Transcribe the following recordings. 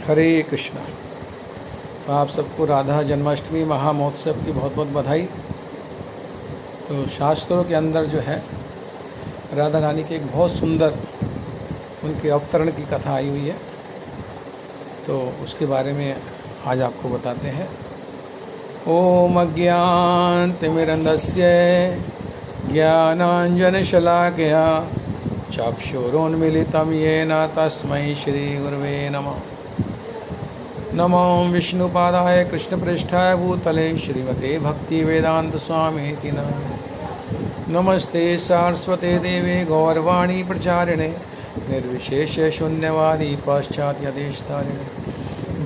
हरे कृष्णा। तो आप सबको राधा जन्माष्टमी महामहोत्सव की बहुत बहुत बधाई। तो शास्त्रों के अंदर जो है राधा रानी की एक बहुत सुंदर उनके अवतरण की कथा आई हुई है, तो उसके बारे में आज आपको बताते हैं। ओम अज्ञानतिमिरन्धस्य ज्ञानाञ्जनशलाकया चक्षुरोन्मीलितं येन तस्मै श्रीगुरवे नमः। नमो विष्णुपादाय कृष्णप्रेष्ठाय भूतले श्रीमते भक्तिवेदान्तस्वामीति नामिने। नमस्ते सारस्वते देवे गौरवाणी प्रचारिणे निर्विशेष शून्यवादी पाश्चात्यदेशतारिणे।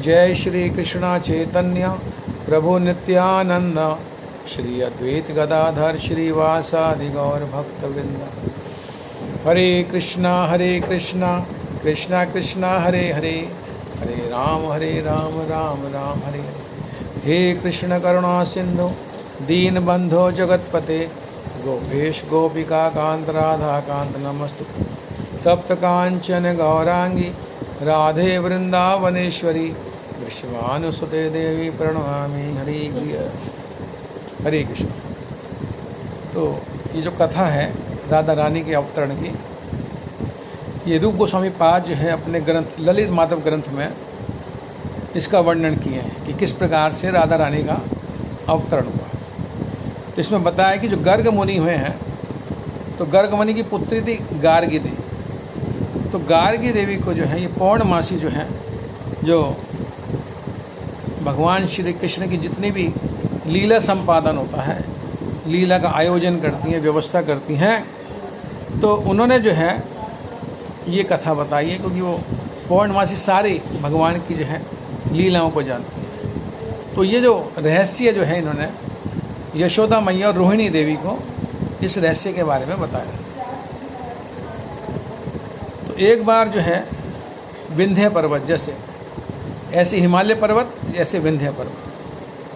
जय श्री कृष्ण चैतन्य प्रभु नित्यानंद श्री अद्वैत गदाधर श्रीवासादि गौर भक्तवृंद। हरे कृष्णा कृष्णा कृष्णा हरे हरे, हरे राम राम राम हरे हरे। हे कृष्ण करुणा सिंधु दीनबंधो जगतपते गोपेश गोपिका कांत राधा कांत नमस्तुते। तप्त कांचन गौरांगी राधे वृंदावनेश्वरी विश्वानुसुते देवी प्रणमामि हरि प्रिय। हरे कृष्ण। तो ये जो कथा है राधा रानी के अवतरण की, ये रूप गोस्वामी पाद जो है अपने ग्रंथ ललित माधव ग्रंथ में इसका वर्णन किए हैं कि किस प्रकार से राधा रानी का अवतरण हुआ। तो इसमें बताया कि जो गर्ग मुनि हुए हैं, तो गर्ग मुनि की पुत्री थी गार्गी देवी। तो गार्गी देवी को जो है ये पौर्णमासी जो है, जो भगवान श्री कृष्ण की जितनी भी लीला संपादन होता है, लीला का आयोजन करती हैं, व्यवस्था करती हैं, तो उन्होंने जो है ये कथा बताई है, क्योंकि वो पौर्णमासी सारी भगवान की जो है लीलाओं को जानती है। तो ये जो रहस्य जो है इन्होंने यशोदा मैया और रोहिणी देवी को इस रहस्य के बारे में बताया। तो एक बार जो है विंध्य पर्वत, जैसे ऐसे हिमालय पर्वत जैसे विंध्य पर्वत,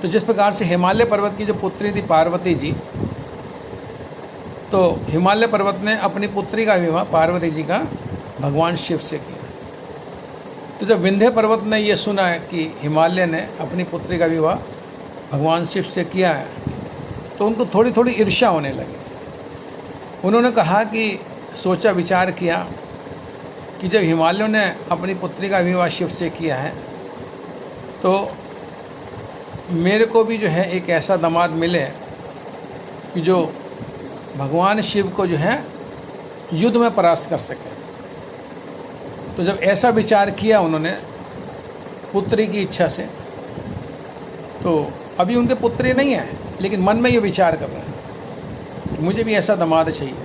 तो जिस प्रकार से हिमालय पर्वत की जो पुत्री थी पार्वती जी, तो हिमालय पर्वत ने अपनी पुत्री का विवाह पार्वती जी का भगवान शिव से किया। तो जब विंध्य पर्वत ने ये सुना है कि हिमालय ने अपनी पुत्री का विवाह भगवान शिव से किया है, तो उनको थोड़ी थोड़ी ईर्ष्या होने लगी। उन्होंने कहा कि सोचा विचार किया कि जब हिमालयों ने अपनी पुत्री का विवाह शिव से किया है, तो मेरे को भी जो है एक ऐसा दामाद मिले कि जो भगवान शिव को जो है युद्ध में परास्त कर सके। तो जब ऐसा विचार किया उन्होंने पुत्री की इच्छा से, तो अभी उनके पुत्री नहीं है, लेकिन मन में ये विचार कर रहे हैं कि मुझे भी ऐसा दामाद चाहिए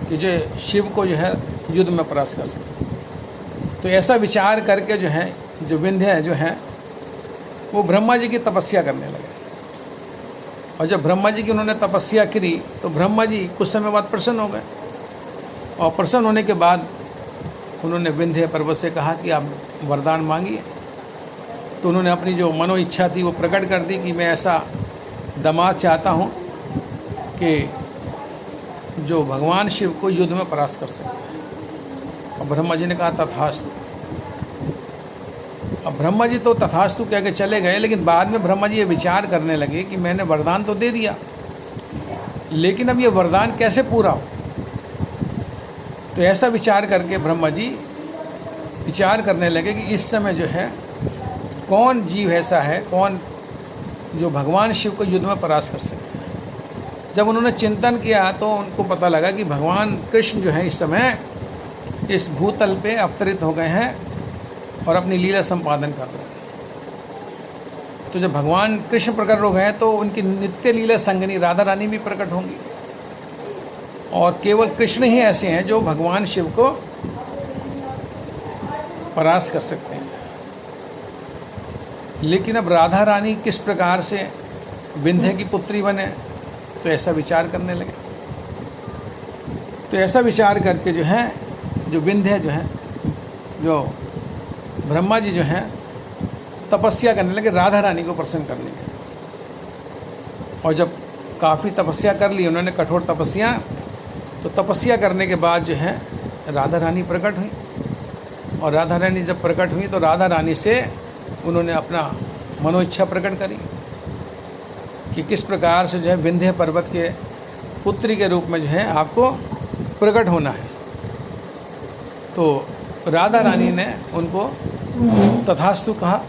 कि जो शिव को जो है युद्ध में परास्त कर सके। तो ऐसा विचार करके जो है जो विंध्य जो है वो ब्रह्मा जी की तपस्या करने लगे। और जब ब्रह्मा जी की उन्होंने तपस्या करी, तो ब्रह्मा जी कुछ समय बाद प्रसन्न हो गए। और प्रसन्न होने के बाद उन्होंने विंध्य पर्वत से कहा कि आप वरदान मांगिए। तो उन्होंने अपनी जो मनो इच्छा थी वो प्रकट कर दी कि मैं ऐसा दामाद चाहता हूँ कि जो भगवान शिव को युद्ध में परास्त कर सके। और ब्रह्मा जी ने कहा तथास्तु। अब ब्रह्मा जी तो तथास्तु कह के चले गए, लेकिन बाद में ब्रह्मा जी ये विचार करने लगे कि मैंने वरदान तो दे दिया, लेकिन अब ये वरदान कैसे पूरा हो। तो ऐसा विचार करके ब्रह्मा जी विचार करने लगे कि इस समय जो है कौन जीव ऐसा है, कौन जो भगवान शिव को युद्ध में परास्त कर सके। जब उन्होंने चिंतन किया तो उनको पता लगा कि भगवान कृष्ण जो है इस समय इस भूतल पे अवतरित हो गए हैं और अपनी लीला संपादन कर रहे हैं। तो जब भगवान कृष्ण प्रकट हो गए तो उनकी नित्य लीला संगनी राधा रानी भी प्रकट होंगी। और केवल कृष्ण ही ऐसे हैं जो भगवान शिव को परास्त कर सकते हैं। लेकिन अब राधा रानी किस प्रकार से विंध्य की पुत्री बने, तो ऐसा विचार करने लगे। तो ऐसा विचार करके जो है जो विंध्य जो है, जो ब्रह्मा जी जो हैं तपस्या करने लगे राधा रानी को प्रसन्न करने के। और जब काफ़ी तपस्या कर ली उन्होंने, कठोर तपस्या, तो तपस्या करने के बाद जो है राधा रानी प्रकट हुई। और राधा रानी जब प्रकट हुई तो राधा रानी से उन्होंने अपना मनोइच्छा प्रकट करी कि किस प्रकार से जो है विंध्य पर्वत के पुत्री के रूप में जो है आपको प्रकट होना है। तो राधा रानी ने उनको तथास्तु कहा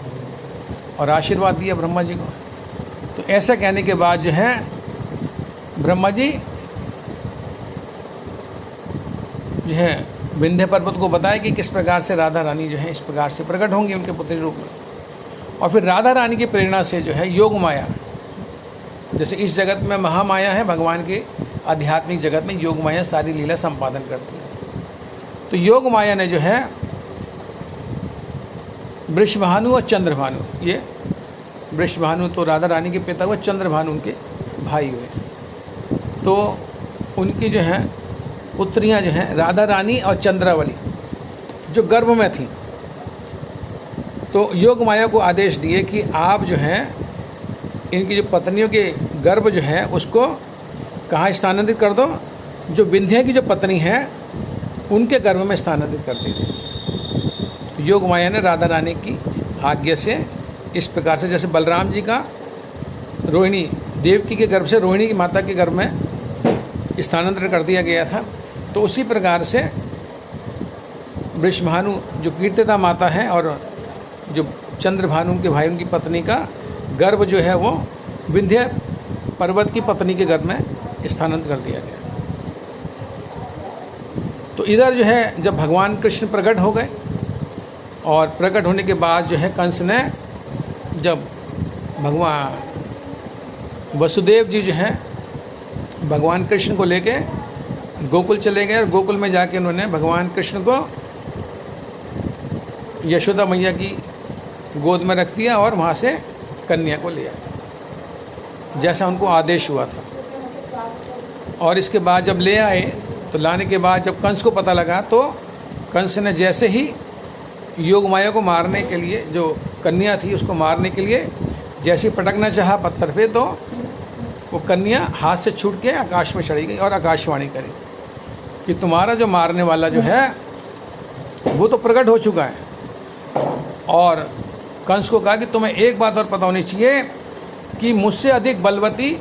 और आशीर्वाद दिया ब्रह्मा जी को। तो ऐसा कहने के बाद जो है ब्रह्मा जी जो है विंध्य पर्वत को बताया कि किस प्रकार से राधा रानी जो है इस प्रकार से प्रकट होंगी उनके पुत्री रूप में। और फिर राधा रानी की प्रेरणा से जो है योग माया, जैसे इस जगत में महामाया है, भगवान के आध्यात्मिक जगत में योग माया सारी लीला संपादन करती है। तो योग माया ने जो है वृषभानु और चंद्रभानु, ये वृषभानु तो राधा रानी के पिता हुए, चंद्रभानु उनके भाई हुए, तो उनकी जो है पुत्रियां जो हैं राधा रानी और चंद्रावली जो गर्भ में थी, तो योग माया को आदेश दिए कि आप जो हैं इनकी जो पत्नियों के गर्भ जो है उसको कहाँ स्थानांतरित कर दो, जो विंध्या की जो पत्नी है उनके गर्भ में स्थानांतरित कर दीजिए। तो योग माया ने राधा रानी की आज्ञा से इस प्रकार से, जैसे बलराम जी का रोहिणी देवकी के गर्भ से रोहिणी की माता के गर्भ में स्थानांतरण कर दिया गया था, तो उसी प्रकार से वृषभानु जो कीर्तिदा माता है और जो चंद्रभानु के भाई उनकी पत्नी का गर्भ जो है वो विंध्य पर्वत की पत्नी के गर्भ में स्थानांतरित कर दिया गया। तो इधर जो है जब भगवान कृष्ण प्रकट हो गए और प्रकट होने के बाद जो है कंस ने, जब भगवान वसुदेव जी जो है भगवान कृष्ण को लेके गोकुल चले गए और गोकुल में जाके उन्होंने भगवान कृष्ण को यशोदा मैया की गोद में रख दिया और वहाँ से कन्या को ले आए जैसा उनको आदेश हुआ था। और इसके बाद जब ले आए तो लाने के बाद जब कंस को पता लगा तो कंस ने जैसे ही योग माया को मारने के लिए, जो कन्या थी उसको मारने के लिए जैसे ही पटकना चाहा पत्थर पे, तो वो कन्या हाथ से छूट के आकाश में चढ़ी गई और आकाशवाणी करी कि तुम्हारा जो मारने वाला जो है वो तो प्रकट हो चुका है। और कंस को कहा कि तुम्हें एक बात और पता होनी चाहिए कि मुझसे अधिक बलवती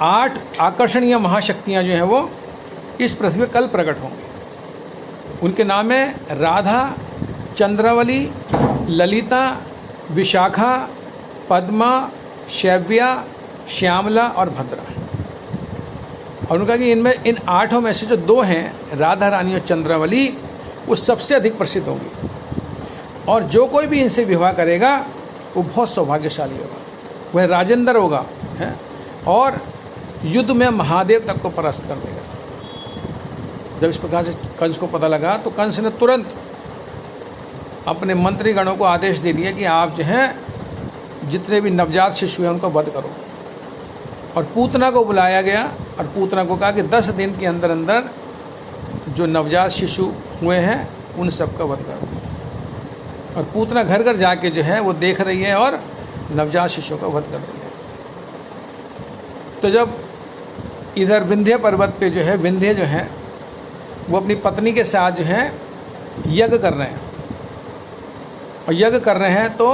8 आकर्षणीय महाशक्तियाँ जो हैं वो इस पृथ्वी पर कल प्रकट होंगी। उनके नाम है राधा, चंद्रावली, ललिता, विशाखा, पद्मा, शैव्या, श्यामला और भद्रा। और उन्होंने कहा कि इनमें इन 8 में से जो 2 हैं राधा रानी और चंद्रावली वो सबसे अधिक प्रसिद्ध होंगी, और जो कोई भी इनसे विवाह करेगा वो बहुत सौभाग्यशाली होगा, वह राजेंद्र होगा है और युद्ध में महादेव तक को परास्त कर देगा। जब इस प्रकार से कंस को पता लगा तो कंस ने तुरंत अपने मंत्रीगणों को आदेश दे दिया कि आप जो हैं जितने भी नवजात शिशु हैं उनको वध करो। और पूतना को बुलाया गया और पूतना को कहा कि 10 दिन के अंदर अंदर जो नवजात शिशु हुए हैं उन सब का वध करो। और पूतना घर घर जाके जो है वो देख रही है और नवजात शिशु का वध कर रही है। तो जब इधर विंध्य पर्वत पे जो है विंध्य जो है वो अपनी पत्नी के साथ जो है यज्ञ कर रहे हैं, और यज्ञ कर रहे हैं तो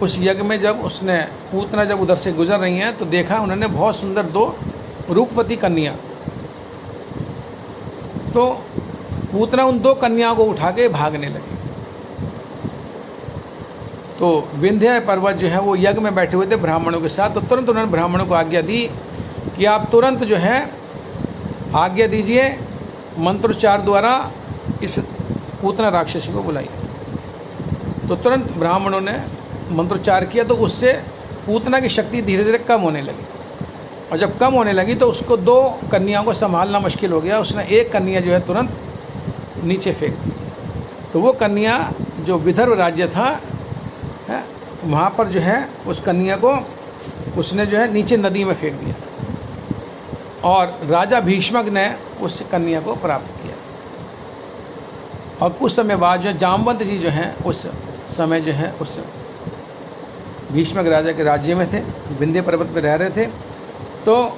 उस यज्ञ में जब उसने पूतना जब उधर से गुजर रही हैं तो देखा उन्होंने बहुत सुंदर 2 रूपवती कन्या। तो पूतना उन 2 कन्याओं को उठा के भागने लगी। तो विंध्य पर्वत जो है वो यज्ञ में बैठे हुए थे ब्राह्मणों के साथ, तो तुरंत उन्होंने ब्राह्मणों को आज्ञा दी कि आप तुरंत जो है आज्ञा दीजिए, मंत्रोच्चार द्वारा इस पूतना राक्षसी को बुलाइए। तो तुरंत ब्राह्मणों ने मंत्रोच्चार किया तो उससे पूतना की शक्ति धीरे धीरे कम होने लगी, और जब कम होने लगी तो उसको 2 कन्याओं को संभालना मुश्किल हो गया। उसने एक कन्या जो है तुरंत नीचे फेंक दी। तो वो कन्या जो विदर्भ राज्य था है वहाँ पर जो है उस कन्या को उसने जो है नीचे नदी में फेंक दिया, और राजा भीष्मक ने उस कन्या को प्राप्त किया। और कुछ समय बाद जो जामवंत जी जो हैं उस समय जो है उस भीष्मक राजा के राज्य में थे, विंध्य पर्वत पर रह रहे थे, तो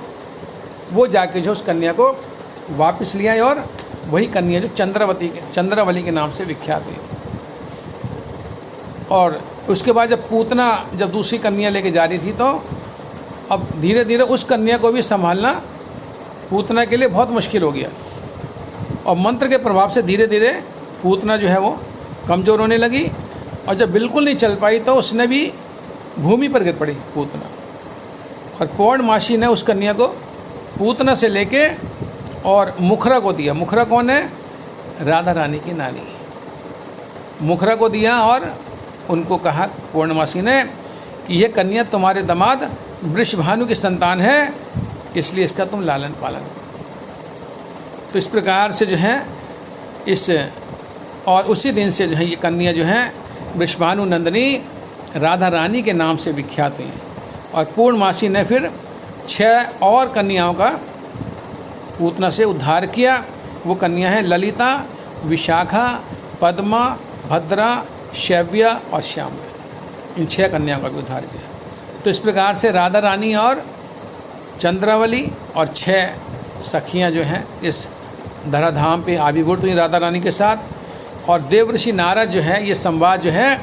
वो जाके जो उस कन्या को वापस ले आए और वही कन्या जो चंद्रावली के नाम से विख्यात हुई। और उसके बाद जब पूतना जब दूसरी कन्या लेके जा रही थी, तो अब धीरे धीरे उस कन्या को भी संभालना पूतना के लिए बहुत मुश्किल हो गया। और मंत्र के प्रभाव से धीरे धीरे पूतना जो है वो कमज़ोर होने लगी, और जब बिल्कुल नहीं चल पाई तो उसने भी भूमि पर गिर पड़ी पूतना। और पौर्णमासी ने उस कन्या को पूतना से लेके और मुखरा को दिया। मुखरा कौन है? राधा रानी की नानी। मुखरा को दिया और उनको कहा पौर्णमासी ने कि यह कन्या तुम्हारे दामाद वृषभानु की संतान है, इसलिए इसका तुम लालन पालन करो। तो इस प्रकार से जो है और उसी दिन से जो है ये कन्या जो है वृषभानु नंदिनी राधा रानी के नाम से विख्यात हुई। और पूर्णमासी ने फिर 6 और कन्याओं का पूतना से उद्धार किया। वो कन्या है ललिता, विशाखा, पद्मा, भद्रा, शैव्या और श्यामा। इन 6 कन्याओं का भी उद्धार किया। तो इस प्रकार से राधा रानी और चंद्रावली और 6 सखियां जो हैं इस धराधाम पे आविर्भूत हुई राधा रानी के साथ। और देवर्षि नारद जो है ये संवाद जो है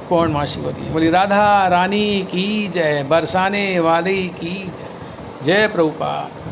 पौर्णमासी को दिए। बोली राधा रानी की जय, बरसाने वाली की जय, जय प्रभुपाद।